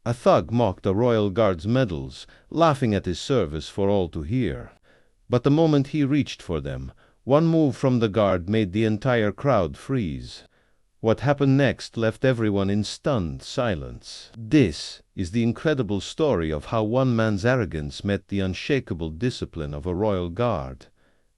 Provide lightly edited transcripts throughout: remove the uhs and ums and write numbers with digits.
A thug mocked the Royal Guard's medals, laughing at his service for all to hear. But the moment he reached for them, one move from the guard made the entire crowd freeze. What happened next left everyone in stunned silence. This is the incredible story of how one man's arrogance met the unshakable discipline of a royal guard.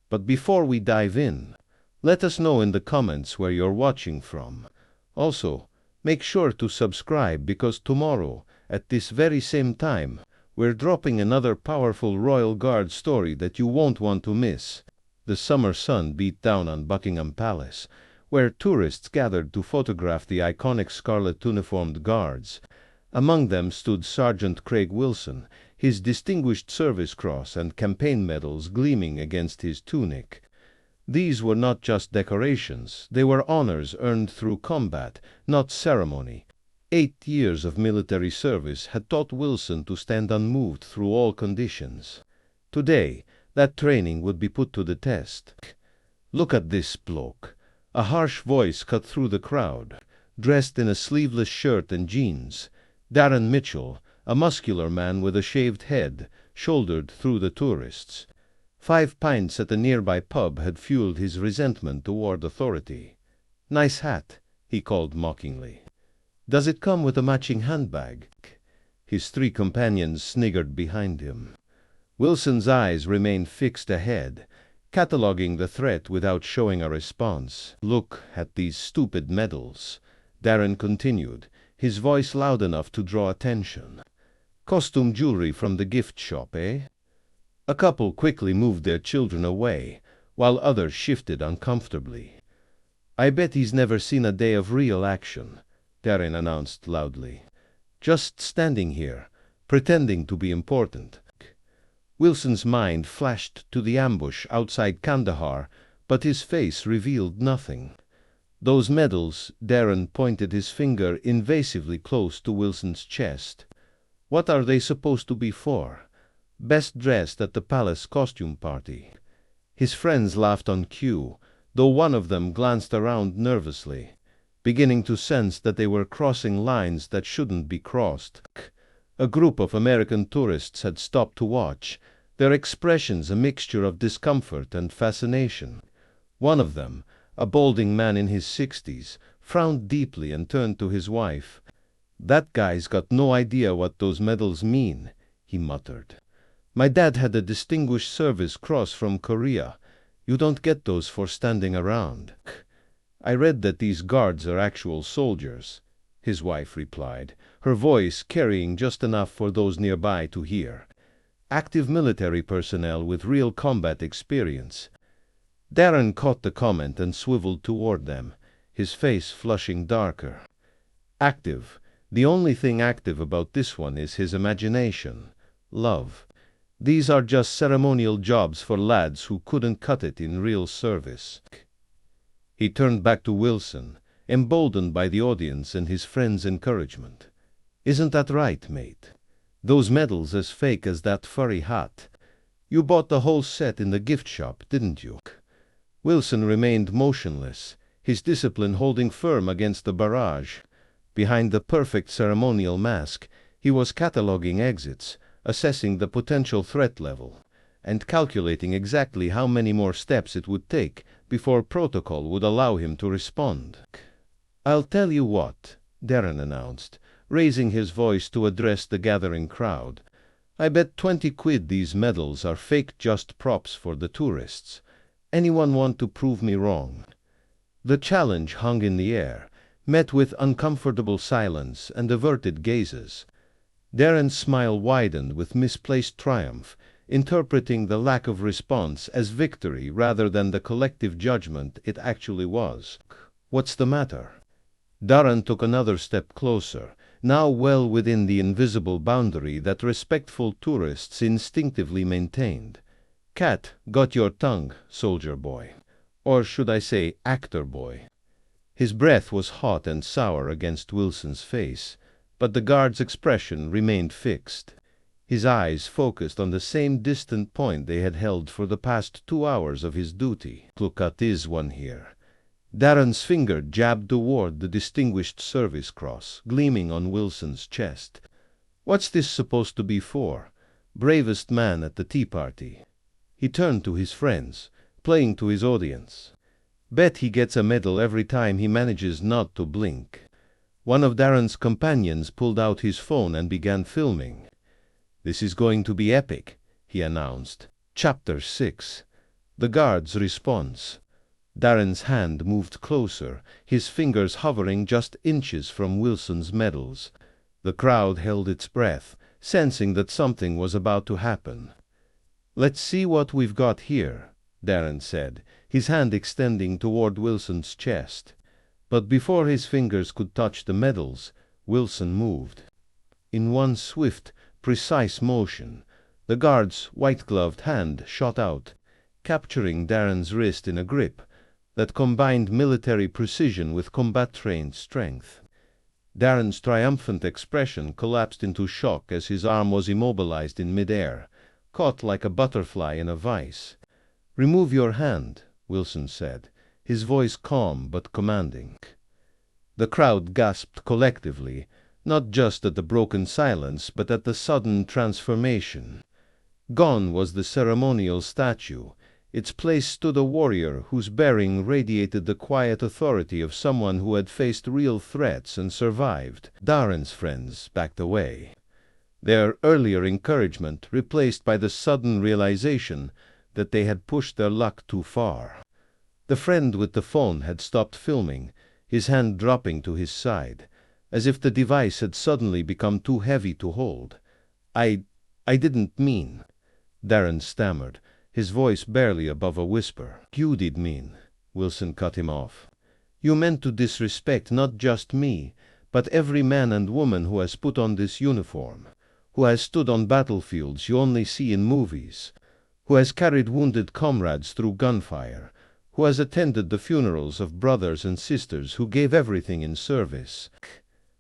But before we dive in, let us know in the comments where you're watching from. Also, make sure to subscribe because tomorrow, at this very same time, we're dropping another powerful Royal Guard story that you won't want to miss. The summer sun beat down on Buckingham Palace, where tourists gathered to photograph the iconic scarlet uniformed guards. Among them stood Sergeant Craig Wilson, his Distinguished Service Cross and campaign medals gleaming against his tunic. These were not just decorations, they were honors earned through combat, not ceremony. 8 years of military service had taught Wilson to stand unmoved through all conditions. Today, that training would be put to the test. "Look at this bloke." A harsh voice cut through the crowd. Dressed in a sleeveless shirt and jeans, Darren Mitchell, a muscular man with a shaved head, shouldered through the tourists. 5 pints at a nearby pub had fueled his resentment toward authority. "Nice hat," he called mockingly. "Does it come with a matching handbag?" His 3 companions sniggered behind him. Wilson's eyes remained fixed ahead, cataloging the threat without showing a response. "Look at these stupid medals," Darren continued, his voice loud enough to draw attention. "Costume jewelry from the gift shop, eh?" A couple quickly moved their children away, while others shifted uncomfortably. "I bet he's never seen a day of real action," Darren announced loudly. "Just standing here, pretending to be important." Wilson's mind flashed to the ambush outside Kandahar, but his face revealed nothing. "Those medals," Darren pointed his finger invasively close to Wilson's chest. "What are they supposed to be for? Best dressed at the palace costume party." His friends laughed on cue, though one of them glanced around nervously, beginning to sense that they were crossing lines that shouldn't be crossed. A group of American tourists had stopped to watch, their expressions a mixture of discomfort and fascination. One of them, a balding man in his 60s, frowned deeply and turned to his wife. "That guy's got no idea what those medals mean," he muttered. "My dad had a Distinguished Service Cross from Korea. You don't get those for standing around." "I read that these guards are actual soldiers," his wife replied, her voice carrying just enough for those nearby to hear. "Active military personnel with real combat experience." Darren caught the comment and swiveled toward them, his face flushing darker. "Active. The only thing active about this one is his imagination. Love. These are just ceremonial jobs for lads who couldn't cut it in real service." He turned back to Wilson, emboldened by the audience and his friends' encouragement. "Isn't that right, mate? Those medals as fake as that furry hat. You bought the whole set in the gift shop, didn't you?" Wilson remained motionless, his discipline holding firm against the barrage. Behind the perfect ceremonial mask, he was cataloging exits, assessing the potential threat level, and calculating exactly how many more steps it would take before protocol would allow him to respond. "I'll tell you what," Darren announced, raising his voice to address the gathering crowd. "I bet 20 quid these medals are fake just props for the tourists. Anyone want to prove me wrong?" The challenge hung in the air, met with uncomfortable silence and averted gazes. Darren's smile widened with misplaced triumph, interpreting the lack of response as victory rather than the collective judgment it actually was. "What's the matter?" Darren took another step closer, now well within the invisible boundary that respectful tourists instinctively maintained. "Cat, got your tongue, soldier boy. Or should I say actor boy?" His breath was hot and sour against Wilson's face, but the guard's expression remained fixed. His eyes focused on the same distant point they had held for the past 2 hours of his duty. "Look at this one here." Darren's finger jabbed toward the Distinguished Service Cross, gleaming on Wilson's chest. What's this supposed to be for? Bravest man at the tea party. He turned to his friends, playing to his audience. Bet he gets a medal every time he manages not to blink. One of Darren's companions pulled out his phone and began filming. This is going to be epic, he announced. Chapter 6. The Guard's Response. Darren's hand moved closer, his fingers hovering just inches from Wilson's medals. The crowd held its breath, sensing that something was about to happen. "Let's see what we've got here," Darren said, his hand extending toward Wilson's chest. But before his fingers could touch the medals, Wilson moved. In one swift, precise motion, the guard's white-gloved hand shot out, capturing Darren's wrist in a grip that combined military precision with combat-trained strength. Darren's triumphant expression collapsed into shock as his arm was immobilized in midair, caught like a butterfly in a vise. "Remove your hand," Wilson said, his voice calm but commanding. The crowd gasped collectively, not just at the broken silence, but at the sudden transformation. Gone was the ceremonial statue. Its place stood a warrior whose bearing radiated the quiet authority of someone who had faced real threats and survived. Darren's friends backed away, their earlier encouragement replaced by the sudden realization that they had pushed their luck too far. The friend with the phone had stopped filming, his hand dropping to his side, as if the device had suddenly become too heavy to hold. I didn't mean," Darren stammered, his voice barely above a whisper. "You did mean," Wilson cut him off. "You meant to disrespect not just me, but every man and woman who has put on this uniform, who has stood on battlefields you only see in movies, who has carried wounded comrades through gunfire, who has attended the funerals of brothers and sisters who gave everything in service."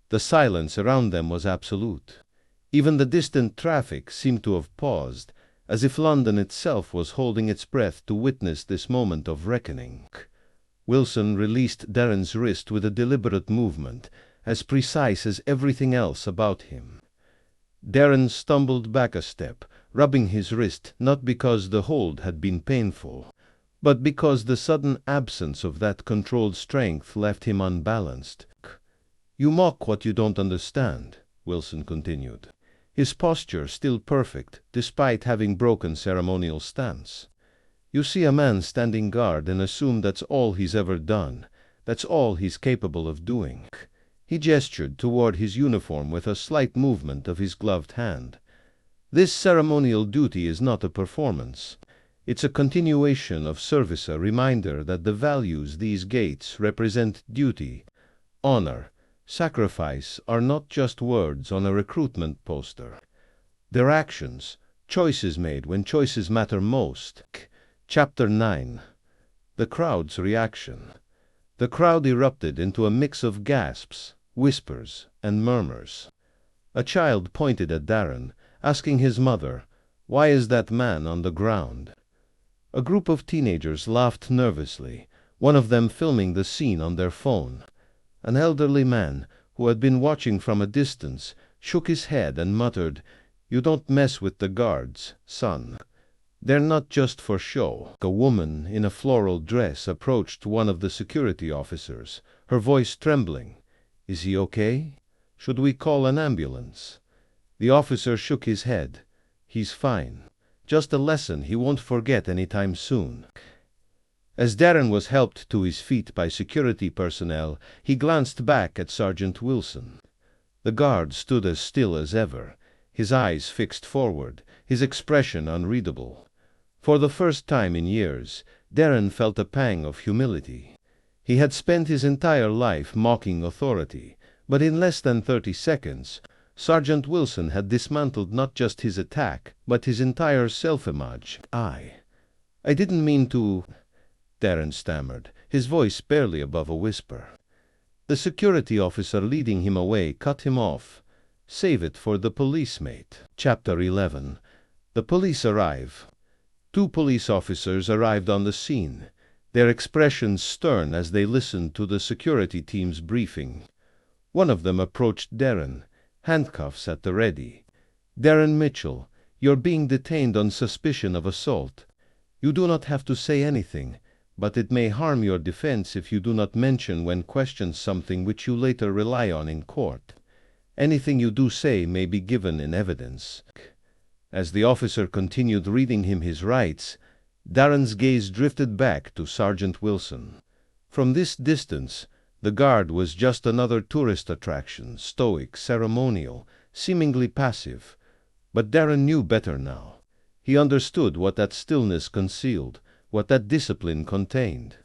The silence around them was absolute. Even the distant traffic seemed to have paused, as if London itself was holding its breath to witness this moment of reckoning. Wilson released Darren's wrist with a deliberate movement, as precise as everything else about him. Darren stumbled back a step, rubbing his wrist not because the hold had been painful, but because the sudden absence of that controlled strength left him unbalanced. "You mock what you don't understand," Wilson continued, his posture still perfect despite having broken ceremonial stance. "You see a man standing guard and assume that's all he's ever done, that's all he's capable of doing." He gestured toward his uniform with a slight movement of his gloved hand. "This ceremonial duty is not a performance. It's a continuation of service, a reminder that the values these gates represent, duty, honor, sacrifice, are not just words on a recruitment poster. They're actions, choices made when choices matter most." Chapter 9. The crowd's reaction. The crowd erupted into a mix of gasps, whispers, and murmurs. A child pointed at Darren, asking his mother, "Why is that man on the ground?" A group of teenagers laughed nervously, one of them filming the scene on their phone. An elderly man, who had been watching from a distance, shook his head and muttered, "You don't mess with the guards, son. They're not just for show." A woman in a floral dress approached one of the security officers, her voice trembling. "Is he okay? Should we call an ambulance?" The officer shook his head. "He's fine. Just a lesson he won't forget anytime soon." As Darren was helped to his feet by security personnel, he glanced back at Sergeant Wilson. The guard stood as still as ever, his eyes fixed forward, his expression unreadable. For the first time in years, Darren felt a pang of humility. He had spent his entire life mocking authority, but in less than 30 seconds, Sergeant Wilson had dismantled not just his attack, but his entire self-image. I didn't mean to," Darren stammered, his voice barely above a whisper. The security officer leading him away cut him off. "Save it for the police, mate." Chapter 11. The police arrive. 2 police officers arrived on the scene, their expressions stern as they listened to the security team's briefing. One of them approached Darren, handcuffs at the ready. Darren Mitchell, you're being detained on suspicion of assault. You do not have to say anything, but it may harm your defense if you do not mention when questioned something which you later rely on in court. Anything you do say may be given in evidence. As the officer continued reading him his rights, Darren's gaze drifted back to Sergeant Wilson. From this distance, the guard was just another tourist attraction, stoic, ceremonial, seemingly passive. But Darren knew better now. He understood what that stillness concealed, what that discipline contained.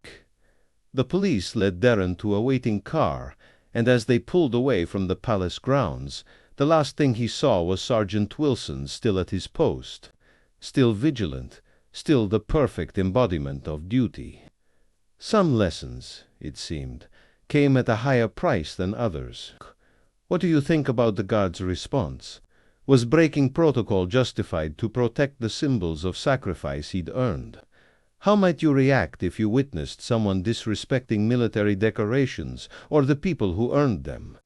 The police led Darren to a waiting car, and as they pulled away from the palace grounds, the last thing he saw was Sergeant Wilson still at his post, still vigilant, still the perfect embodiment of duty. Some lessons, it seemed, came at a higher price than others. What do you think about the guard's response? Was breaking protocol justified to protect the symbols of sacrifice he'd earned? How might you react if you witnessed someone disrespecting military decorations or the people who earned them?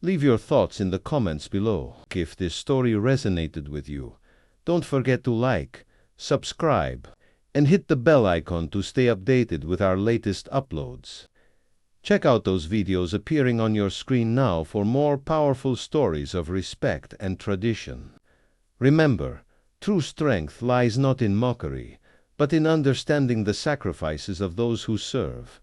Leave your thoughts in the comments below. If this story resonated with you, don't forget to like, subscribe, and hit the bell icon to stay updated with our latest uploads. Check out those videos appearing on your screen now for more powerful stories of respect and tradition. Remember, true strength lies not in mockery, but in understanding the sacrifices of those who serve.